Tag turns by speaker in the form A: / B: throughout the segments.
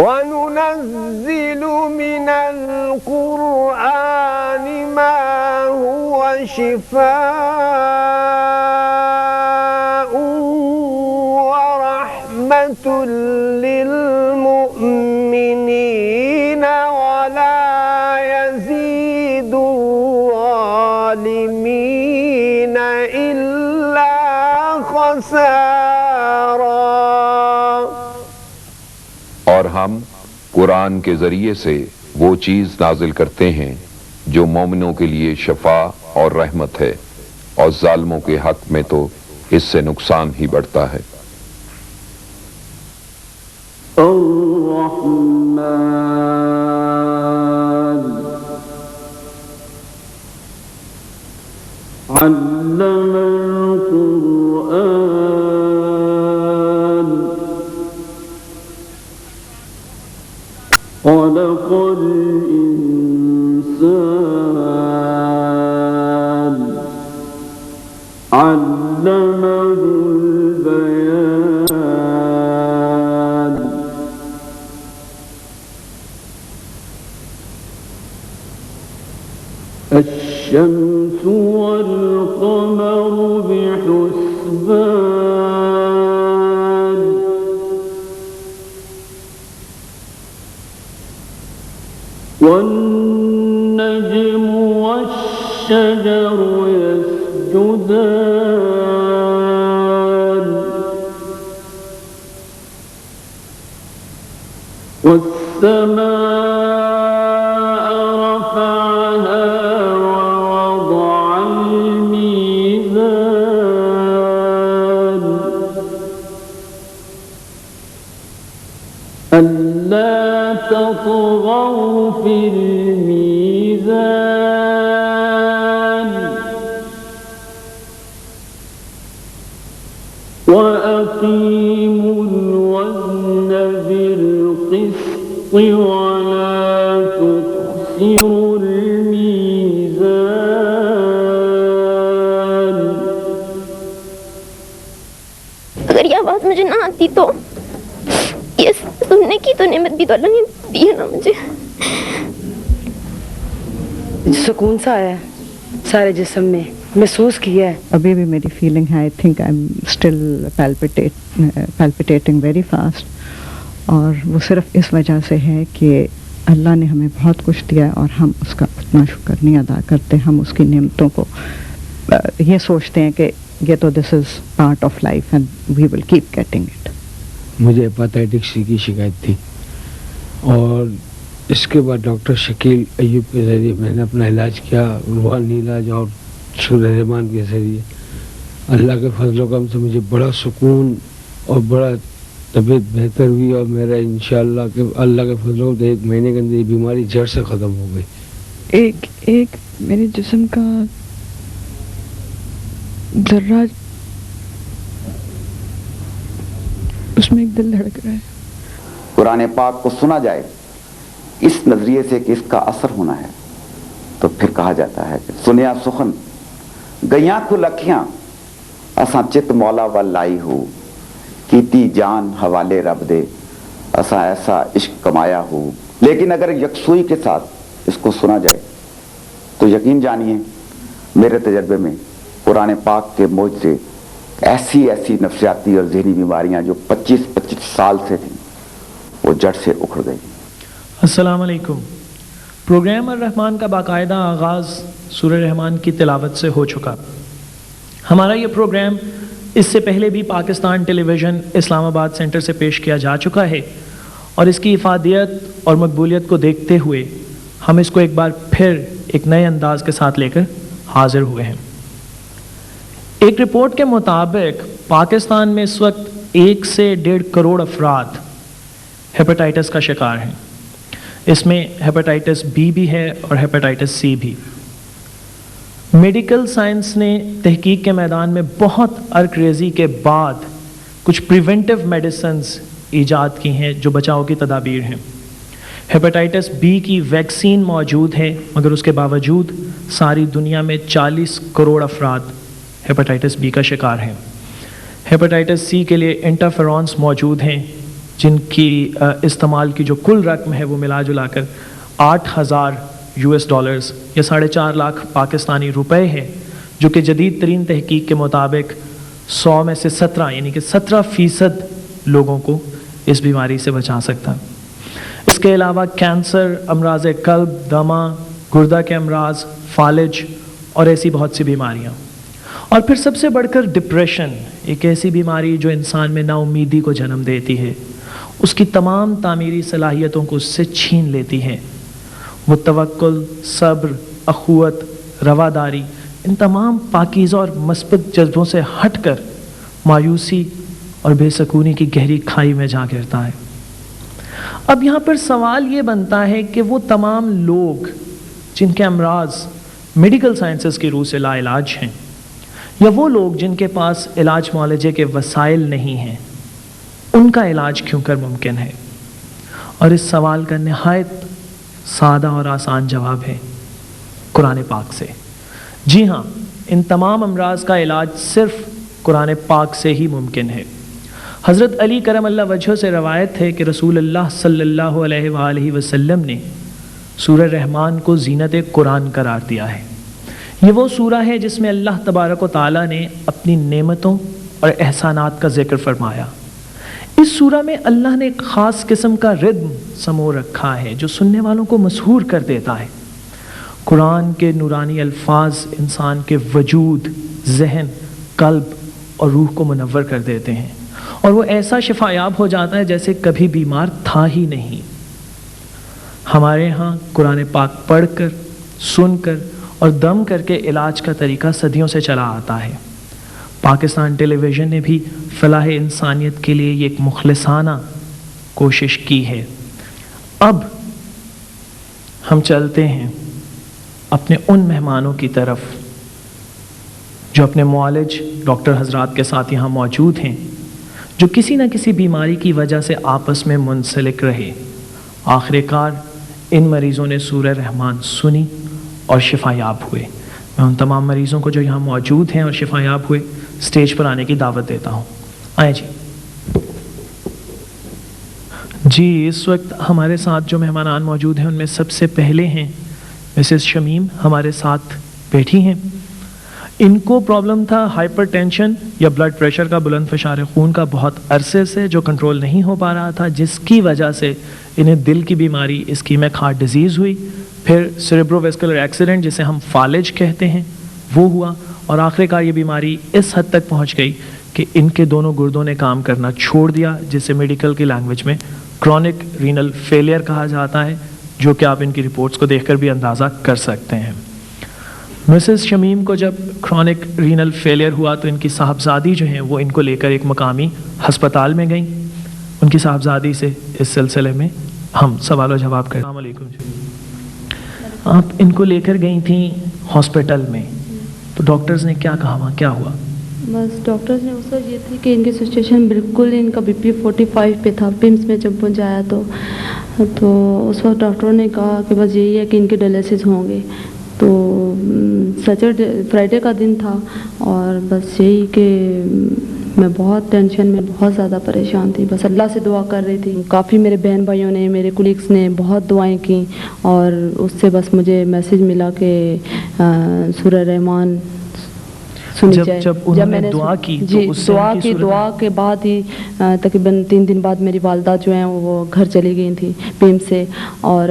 A: وَنُنَزِّلُ مِنَ الْقُرْآنِ مَا هُوَ شِفَاءٌ وَرَحْمَةٌ لِّلْمُؤْمِنِينَ وَلَا يَزِيدُ الظَّالِمِينَ إِلَّا خَسَارًا۔
B: اور ہم قرآن کے ذریعے سے وہ چیز نازل کرتے ہیں جو مومنوں کے لیے شفا اور رحمت ہے، اور ظالموں کے حق میں تو اس سے نقصان ہی بڑھتا ہے۔
C: الرحمن علم القرآن خلق الإنسان علمه البيان الشمس والقمر بحسبان والنجم والشجر يسجدان والسماء رفعها ووضع الميزان ألا تطغوا في الميزان وأقيموا الوزن بالقسط ولا تخسروا الميزان۔
D: اگر یہ آواز مجھے نہ آتی تو یہ سننے کی تو نعمت بھی تو اللہ نے دی ہے نا مجھے۔
E: سکون سا آیا سارے جسم میں محسوس کیا ہے۔
F: ابھی بھی میری فیلنگ ہے، I think I am still palpitating very fast, اور وہ صرف اس وجہ سے ہے کہ اللہ نے ہمیں بہت کچھ دیا ہے اور ہم اس کا اتنا شکر نہیں ادا کرتے۔ ہم اس کی نعمتوں کو یہ سوچتے ہیں کہ یہ تو this is part of life and we will keep getting it.
G: مجھے ہیپاٹائٹس سی کی شکایت تھی، اور اس کے بعد ڈاکٹر شکیل ایوب کے ذریعے میں نے اپنا علاج کیا، روحانی علاج اور سورہ رحمان کے ذریعے۔ اللہ کے فضل و کرم سے مجھے بڑا سکون اور بڑا طبیعت بہتر ہوئی، اور میرا انشاءاللہ کہ اللہ کے فضل و کرم سے 1 مہینے کے اندر یہ بیماری جڑ سے ختم ہو گئی۔
F: ایک میرے جسم کا ذرہ اس میں ایک دل دھڑک رہا ہے۔
H: قرآن پاک کو سنا جائے اس نظریے سے کہ اس کا اثر ہونا ہے، تو پھر کہا جاتا ہے کہ سنیا سخن گیاں کھل اکھیاں اساں چت مولا ول لائی ہو، کیتی جان حوالے رب دے اساں ایسا عشق کمایا ہو۔ لیکن اگر یکسوئی کے ساتھ اس کو سنا جائے تو یقین جانیے میرے تجربے میں قرآن پاک کے موج سے ایسی نفسیاتی اور ذہنی بیماریاں جو 25 سال سے تھیں وہ جڑ سے اکھڑ گئی۔
I: السلام علیکم۔ پروگرام الرحمان کا باقاعدہ آغاز سورہ رحمان کی تلاوت سے ہو چکا۔ ہمارا یہ پروگرام اس سے پہلے بھی پاکستان ٹیلی ویژن اسلام آباد سینٹر سے پیش کیا جا چکا ہے، اور اس کی افادیت اور مقبولیت کو دیکھتے ہوئے ہم اس کو ایک بار پھر ایک نئے انداز کے ساتھ لے کر حاضر ہوئے ہیں۔ ایک رپورٹ کے مطابق پاکستان میں اس وقت 1 سے 1.5 کروڑ افراد ہیپاٹائٹس کا شکار ہیں۔ اس میں ہیپاٹائٹس بی بھی ہے اور ہیپاٹائٹس سی بھی۔ میڈیکل سائنس نے تحقیق کے میدان میں بہت عرقریزی کے بعد کچھ پریونٹیو میڈیسنز ایجاد کی ہیں جو بچاؤ کی تدابیر ہیں۔ ہیپاٹائٹس بی کی ویکسین موجود ہے، مگر اس کے باوجود ساری دنیا میں 40 کروڑ افراد ہیپاٹائٹس بی کا شکار ہیں۔ ہیپاٹائٹس سی کے لیے انٹرفیرونس موجود ہیں، جن کی استعمال کی جو کل رقم ہے وہ ملا جلا کر $8,000 یا 4.5 لاکھ پاکستانی روپے ہے، جو کہ جدید ترین تحقیق کے مطابق 100 میں سے 17 یعنی کہ 17% لوگوں کو اس بیماری سے بچا سکتا ہے۔ اس کے علاوہ کینسر، امراض قلب، دمہ، گردہ کے امراض، فالج اور ایسی بہت سی بیماریاں، اور پھر سب سے بڑھ کر ڈپریشن، ایک ایسی بیماری جو انسان میں نا امیدی کو جنم دیتی ہے، اس کی تمام تعمیری صلاحیتوں کو اس سے چھین لیتی ہے۔ وہ توکل، صبر، اخوت، رواداری، ان تمام پاکیزہ اور مثبت جذبوں سے ہٹ کر مایوسی اور بے سکونی کی گہری کھائی میں جا گرتا ہے۔ اب یہاں پر سوال یہ بنتا ہے کہ وہ تمام لوگ جن کے امراض میڈیکل سائنسز کی روح سے لا علاج ہیں، یا وہ لوگ جن کے پاس علاج معالجے کے وسائل نہیں ہیں، ان کا علاج کیوں کر ممکن ہے؟ اور اس سوال کا نہایت سادہ اور آسان جواب ہے قرآن پاک سے۔ جی ہاں، ان تمام امراض کا علاج صرف قرآن پاک سے ہی ممکن ہے۔ حضرت علی کرم اللہ وجہہ سے روایت ہے کہ رسول اللہ صلی اللہ علیہ وآلہ وسلم نے سورہ رحمان کو زینت قرآن قرار دیا ہے۔ یہ وہ سورہ ہے جس میں اللہ تبارک و تعالیٰ نے اپنی نعمتوں اور احسانات کا ذکر فرمایا۔ اس سورہ میں اللہ نے ایک خاص قسم کا ردم سمو رکھا ہے جو سننے والوں کو مسحور کر دیتا ہے۔ قرآن کے نورانی الفاظ انسان کے وجود، ذہن، قلب اور روح کو منور کر دیتے ہیں، اور وہ ایسا شفایاب ہو جاتا ہے جیسے کبھی بیمار تھا ہی نہیں۔ ہمارے ہاں قرآن پاک پڑھ کر، سن کر اور دم کر کے علاج کا طریقہ صدیوں سے چلا آتا ہے۔ پاکستان ٹیلی ویژن نے بھی فلاح انسانیت کے لیے یہ ایک مخلصانہ کوشش کی ہے۔ اب ہم چلتے ہیں اپنے ان مہمانوں کی طرف جو اپنے معالج ڈاکٹر حضرات کے ساتھ یہاں موجود ہیں، جو کسی نہ کسی بیماری کی وجہ سے آپس میں منسلک رہے۔ آخر کار ان مریضوں نے سورہ رحمان سنی اور شفایاب ہوئے۔ میں ان تمام مریضوں کو جو یہاں موجود ہیں اور شفایاب ہوئے سٹیج پر آنے کی دعوت دیتا ہوں۔ آئے جی۔ جی، اس وقت ہمارے ساتھ جو مہمانان موجود ہیں ان میں سب سے پہلے ہیں مسز شمیم، ہمارے ساتھ بیٹھی ہیں۔ ان کو پرابلم تھا ہائپر ٹینشن یا بلڈ پریشر کا، بلند فشار خون کا، بہت عرصے سے، جو کنٹرول نہیں ہو پا رہا تھا، جس کی وجہ سے انہیں دل کی بیماری اسکیمک ہارٹ ڈیزیز ہوئی، پھر سیریبرو ویسکولر ایکسیڈنٹ جسے ہم فالج کہتے ہیں وہ ہوا، اور آخر کار یہ بیماری اس حد تک پہنچ گئی کہ ان کے دونوں گردوں نے کام کرنا چھوڑ دیا، جسے میڈیکل کی لینگویج میں کرونک رینل فیلئر کہا جاتا ہے، جو کہ آپ ان کی رپورٹس کو دیکھ کر بھی اندازہ کر سکتے ہیں۔ مسز شمیم کو جب کرونک رینل فیلئر ہوا تو ان کی صاحبزادی جو ہیں وہ ان کو لے کر ایک مقامی ہسپتال میں گئیں۔ ان کی صاحبزادی سے اس سلسلے میں ہم سوال و جواب کریں۔ السلام علیکم جی، آپ ان کو لے کر گئی تھیں ہاسپٹل میں، تو ڈاکٹرز نے کیا کہا، وہاں کیا ہوا؟
J: بس ڈاکٹرز نے اس وقت یہ تھی کہ ان کی سچویشن بالکل، ان کا بی پی 45 پہ تھا۔ پمس میں جب پہنچایا تو اس وقت ڈاکٹروں نے کہا کہ بس یہی ہے کہ ان کے ڈائلسس ہوں گے۔ تو سیٹرڈے فرائیڈے کا دن تھا، اور بس یہی کہ میں بہت ٹینشن میں، بہت زیادہ پریشان تھی، بس اللہ سے دعا کر رہی تھی۔ کافی میرے بہن بھائیوں نے، میرے کولیگس نے بہت دعائیں کی، اور اس سے بس مجھے میسیج ملا کہ سورہ رحمان سنی جائے۔ جب میں نے دعا کی جی، دعا کے بعد ہی تقریباً 3 دن بعد میری والدہ جو ہیں وہ گھر چلی گئی تھیں پیم سے، اور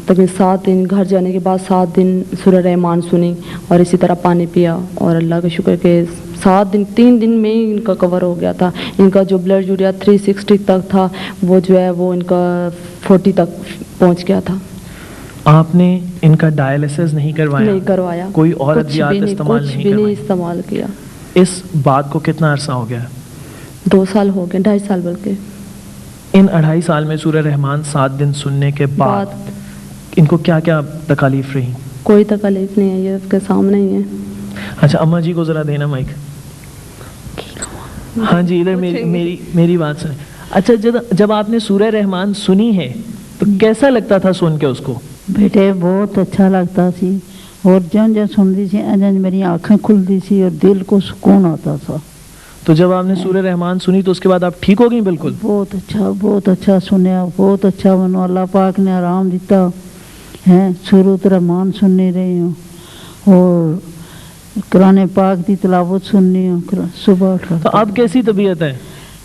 J: تقریباً 7 دن گھر جانے کے بعد 7 دن سورہ رحمان سنی، اور اسی طرح پانی پیا، اور اللہ کا شکر کہ 7 دن 3 دن میں ہی ان کا کور ہو گیا تھا۔ ان کا جو بلڈ یوریا 360 تک تھا وہ جو ہے وہ ان کا 40 تک پہنچ گیا تھا۔
I: آپ نے ان کا ڈائلسس نہیں کروایا؟
J: نہیں کروایا،
I: کوئی اور ادویات استعمال نہیں کروائی؟
J: نہیں استعمال کیا۔
I: اس بات کو کتنا عرصہ ہو گیا؟
J: 2 سال ہو گئے، 2.5 سال بلکہ۔
I: ان 2.5 سال میں سورہ رحمان 7 دن سننے کے بعد ان کو کیا کیا تکالیف رہی؟
J: کوئی تکالیف نہیں ہے، یہ اس کے سامنے ہی ہے۔
I: اچھا، اماں جی کو ذرا دینا مائک۔ ہاں جی، ادھر میری بات سنیں۔ اچھا، جب آپ نے سورہ رحمان سنی ہے تو کیسا لگتا تھا سن کے اس کو؟
K: بیٹے بہت اچھا لگتا سی، اور جن سنتی سی انج میری آنکھیں کھلتی سی اور دل کو سکون آتا تھا۔
I: تو جب آپ نے سورہ رحمان سنی تو اس کے بعد آپ ٹھیک ہو گئی بالکل؟
K: بہت اچھا سنیا, بہت اچھا منو, اللہ پاک نے آرام دیتا ہے. سورۃ رحمان سننے رہی ہوں اور قرآن پاک دی تلاوت سننی ہوں صبح اٹھ کر.
I: تو اب کیسی طبیعت ہے؟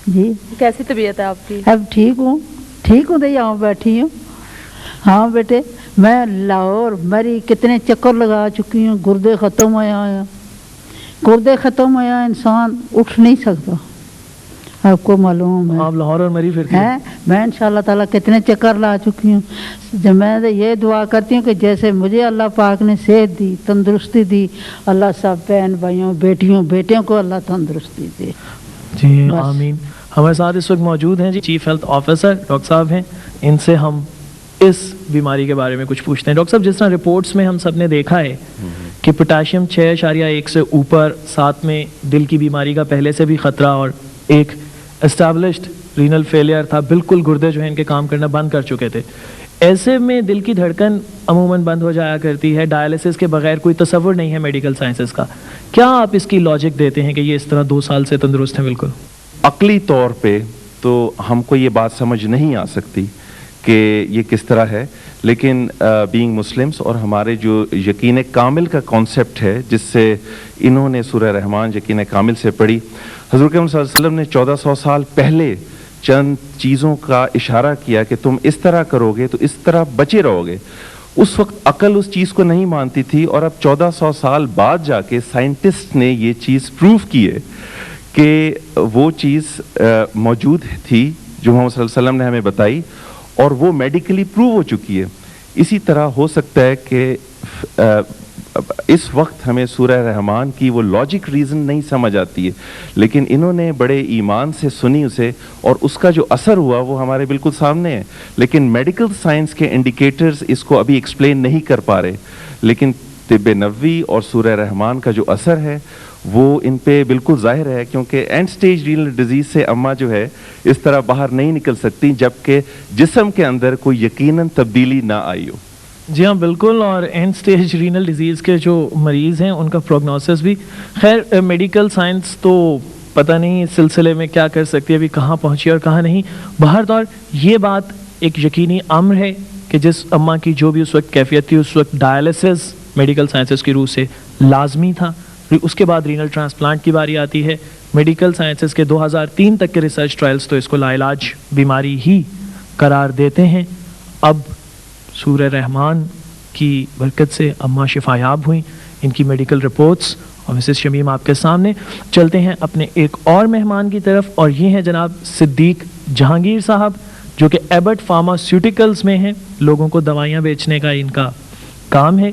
K: جی
J: کیسی طبیعت ہے آپ کی؟
K: اب ٹھیک ہوں تو یہاں بیٹھی ہوں. ہاں بیٹے, میں لاہور میری کتنے چکر لگا چکی ہوں, گردے ختم ہویا انسان اٹھ نہیں سکتا, آپ کو معلوم ہے.
I: آپ لاہور اور مری پھرتی ہیں؟
K: میں انشاءاللہ تعالیٰ کتنے چکر لا چکی ہوں. جب میں یہ دعا کرتی ہوں کہ جیسے مجھے اللہ پاک نے صحت دی, تندرستی دی, اللہ سب بہن بھائیوں بیٹیوں کو اللہ تندرستی دے.
I: جی آمین. ہمارے ساتھ اس وقت موجود ہیں جی چیف ہیلتھ آفیسر ڈاکٹر صاحب ہیں, ان سے ہم اس بیماری کے بارے میں کچھ پوچھتے ہیں. ڈاکٹر صاحب, جس طرح رپورٹس میں ہم سب نے دیکھا ہے کہ پوٹاشیم 6.1 سے اوپر, ساتھ میں دل کی بیماری کا پہلے سے بھی خطرہ اور ایک اسٹیبلشڈ رینل فیلئر تھا, بالکل گردے جو ہیں ان کے کام کرنا بند کر چکے تھے. ایسے میں دل کی دھڑکن عموماً بند ہو جایا کرتی ہے, ڈائلسس کے بغیر کوئی تصور نہیں ہے میڈیکل سائنسز کا. کیا آپ اس کی لاجک دیتے ہیں کہ یہ اس طرح 2 سال سے تندرست ہیں بالکل؟
L: عقلی طور پہ تو ہم کو یہ بات سمجھ نہیں آ سکتی کہ یہ کس طرح ہے, لیکن بینگ مسلمس اور ہمارے جو یقین کامل کا کانسیپٹ ہے, جس سے انہوں نے سورہ رحمان یقین کامل سے پڑھی. حضور کریم صلی اللہ علیہ وسلم نے 1400 سال پہلے چند چیزوں کا اشارہ کیا کہ تم اس طرح کرو گے تو اس طرح بچے رہو گے. اس وقت عقل اس چیز کو نہیں مانتی تھی, اور اب 1400 سال بعد جا کے سائنٹسٹ نے یہ چیز پروف کی ہے کہ وہ چیز موجود تھی جو محمد صلی اللہ علیہ وسلم نے ہمیں بتائی, اور وہ میڈیکلی پروو ہو چکی ہے. اسی طرح ہو سکتا ہے کہ اس وقت ہمیں سورہ رحمان کی وہ لاجک ریزن نہیں سمجھ آتی ہے, لیکن انہوں نے بڑے ایمان سے سنی اسے, اور اس کا جو اثر ہوا وہ ہمارے بالکل سامنے ہے. لیکن میڈیکل سائنس کے انڈیکیٹرز اس کو ابھی ایکسپلین نہیں کر پا رہے, لیکن طب نبوی اور سورہ رحمان کا جو اثر ہے وہ ان پہ بالکل ظاہر ہے, کیونکہ اینڈ سٹیج رینل ڈیزیز سے اماں جو ہے اس طرح باہر نہیں نکل سکتی جبکہ جسم کے اندر کوئی یقیناً تبدیلی نہ آئی ہو.
I: جی ہاں بالکل. اور اینڈ سٹیج رینل ڈیزیز کے جو مریض ہیں ان کا پروگنوسس بھی, خیر میڈیکل سائنس تو پتہ نہیں اس سلسلے میں کیا کر سکتی ہے, ابھی کہاں پہنچی اور کہاں نہیں. بہرحال یہ بات ایک یقینی امر ہے کہ جس اماں کی جو بھی اس وقت کیفیت تھی, اس وقت ڈائلسس میڈیکل سائنسز کی روح سے لازمی تھا. اس کے بعد رینل ٹرانسپلانٹ کی باری آتی ہے. میڈیکل سائنسز کے 2003 تک کے ریسرچ ٹرائلز تو اس کو لا علاج بیماری ہی قرار دیتے ہیں. اب سورہ رحمان کی برکت سے اماں شفایاب ہوئیں, ان کی میڈیکل رپورٹس اور مسز شمیم آپ کے سامنے. چلتے ہیں اپنے ایک اور مہمان کی طرف, اور یہ ہیں جناب صدیق جہانگیر صاحب, جو کہ ایبٹ فارماسیوٹیکلز میں ہیں, لوگوں کو دوائیاں بیچنے کا ان کا کام ہے.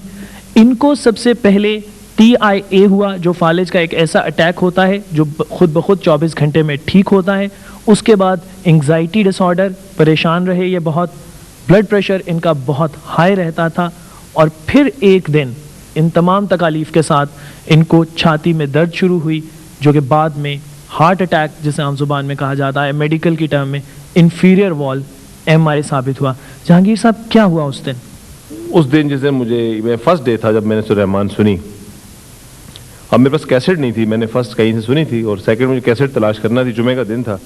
I: ان کو سب سے پہلے TIA ہوا, جو فالج کا ایک ایسا اٹیک ہوتا ہے جو خود بخود 24 گھنٹے میں ٹھیک ہوتا ہے. اس کے بعد انگزائٹی ڈس آرڈر, پریشان رہے یہ بہت, بلڈ پریشر ان کا بہت ہائی رہتا تھا, اور پھر ایک دن ان تمام تکالیف کے ساتھ ان کو چھاتی میں درد شروع ہوئی, جو کہ بعد میں ہارٹ اٹیک جسے عام زبان میں کہا جاتا ہے, میڈیکل کی ٹرم میں انفیریئر وال MRI ثابت ہوا. جہانگیر صاحب کیا ہوا اس دن؟
M: اس دن جس دن میں فرسٹ ڈے تھا جب میں نے سورہ رحمان سنی. اب میرے پاس کیسٹ نہیں تھی, میں نے فرسٹ کہیں سے سنی تھی, اور سیکنڈ مجھے کیسٹ تلاش کرنا تھی. جمعہ کا دن تھا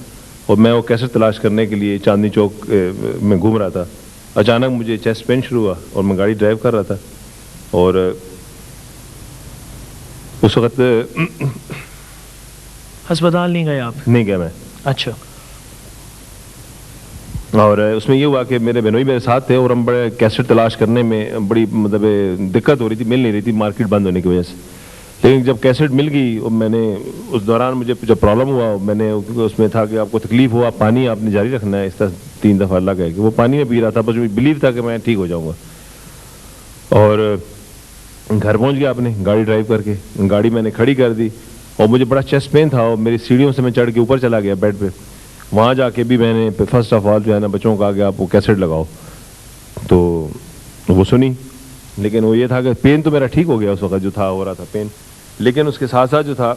M: اور میں وہ کیسٹ تلاش کرنے کے لیے چاندنی چوک میں گھوم رہا تھا. اچانک مجھے چیسٹ پین شروع ہوا اور میں گاڑی ڈرائیو کر رہا تھا, اور اس وقت
I: ہسپتال نہیں گئے آپ؟
M: نہیں گیا میں.
I: اچھا.
M: اور اس میں یہ ہوا کہ میرے بہنوئی میرے ساتھ تھے, اور ہم بڑے کیسٹ تلاش کرنے میں بڑی مطلب دقت ہو رہی تھی, مل نہیں رہی تھی مارکیٹ بند ہونے کی وجہ سے. لیکن جب کیسٹ مل گئی, اور میں نے اس دوران مجھے جب پرابلم ہوا, میں نے اس میں تھا کہ آپ کو تکلیف ہوا, پانی آپ نے جاری رکھنا ہے, اس طرح 3 دفعہ اللہ کہے کہ وہ پانی میں پی رہا تھا, بس مجھے بلیو تھا کہ میں ٹھیک ہو جاؤں گا. اور گھر پہنچ گیا اپنے گاڑی ڈرائیو کر کے, گاڑی میں نے کھڑی کر دی, اور مجھے بڑا چیسٹ پین تھا, اور میری سیڑھیوں سے میں چڑھ کے اوپر چلا گیا بیڈ پہ. وہاں جا کے بھی میں نے فرسٹ آف آل جو ہے نا بچوں کو کہا کہ آپ وہ کیسٹ لگاؤ, تو وہ سنی. لیکن وہ یہ تھا کہ پین تو میرا ٹھیک ہو گیا اس وقت جو تھا, ہو رہا تھا پین, لیکن اس کے ساتھ ساتھ جو تھا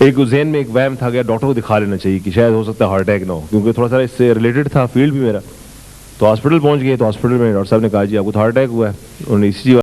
M: ایک ذہن میں ایک وہم تھا کہ ڈاکٹر کو دکھا لینا چاہیے کہ شاید ہو سکتا ہے ہارٹ اٹیک نہ ہو, کیونکہ تھوڑا سا اس سے ریلیٹڈ تھا فیلڈ بھی میرا. تو ہاسپٹل پہنچ گئے, تو ہاسپٹل میں ڈاکٹر صاحب نے کہا جی آپ کو تو ہارٹ اٹیک ہوا ہے, انہوں نے ECG